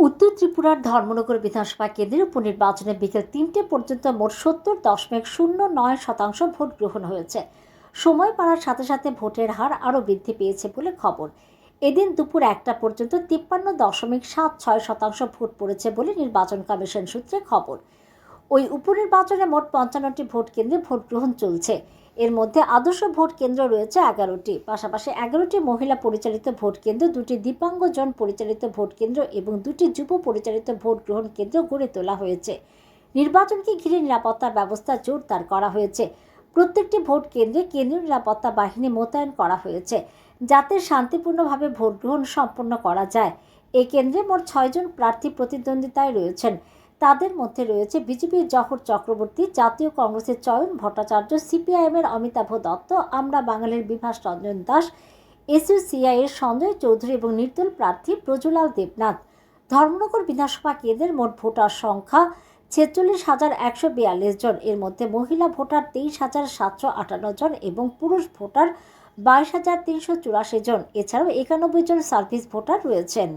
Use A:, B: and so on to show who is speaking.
A: উত্তর ত্রিপুরার ধর্মনগর বিধানসভা কেন্দ্রের উপনির্বাচনে বিকেল ৩টে পর্যন্ত মোট ৭০.০৯% ভোট গ্রহণ হয়েছে। সময় বাড়ার সাথে সাথে ভোটের হার আরও বৃদ্ধি পেয়েছে বলে খবর। এদিন দুপুর ১টা পর্যন্ত ৫৩.৭৬% ভোট পড়েছে বলে নির্বাচন কমিশন সূত্রে খবর। ওই উপনির্বাচনে মোট ৫৫টি ভোট কেন্দ্রে ভোট গ্রহণ চলছে। এর মধ্যে আদর্শ ভোট কেন্দ্র রয়েছে ১১টি, পাশাপাশি ১১টি মহিলা পরিচালিত ভোট কেন্দ্র, ২টি দিব্যাঙ্গজন পরিচালিত ভোট কেন্দ্র এবং ২টি যুব পরিচালিত ভোট গ্রহণ কেন্দ্র গড়ে তোলা হয়েছে। নির্বাচনকে ঘিরে নিরাপত্তা ব্যবস্থা জোরদার করা হয়েছে। প্রত্যেকটি ভোট কেন্দ্রে কেন্দ্রীয় নিরাপত্তা বাহিনী মোতায়েন করা হয়েছে, যাতে শান্তিপূর্ণভাবে ভোট গ্রহণ সম্পন্ন করা যায়। এই কেন্দ্রে মোট ৬ জন প্রার্থী প্রতিদ্বন্দ্বিতায় রয়েছেন। তাদের মধ্যে রয়েছে বিজেপির জহর চক্রবর্তী, জাতীয় কংগ্রেসের চয়ন ভট্টাচার্য, সিপিআইএমের অমিতাভ দত্ত, আমরা বাঙালির বিভাস রঞ্জন দাস, এসইউসিআই এর সঞ্জয় চৌধুরী এবং নির্দল প্রার্থী প্রজ্বলাল দেবনাথ। ধর্মনগর বিধানসভা কেন্দ্রের মোট ভোটার সংখ্যা ৪৬,১৪২ জন। এর মধ্যে মহিলা ভোটার ২৩,৭৫৮ জন এবং পুরুষ ভোটার ২২,৩৮৪ জন। এছাড়াও ৯১ জন সার্ভিস ভোটার রয়েছেন।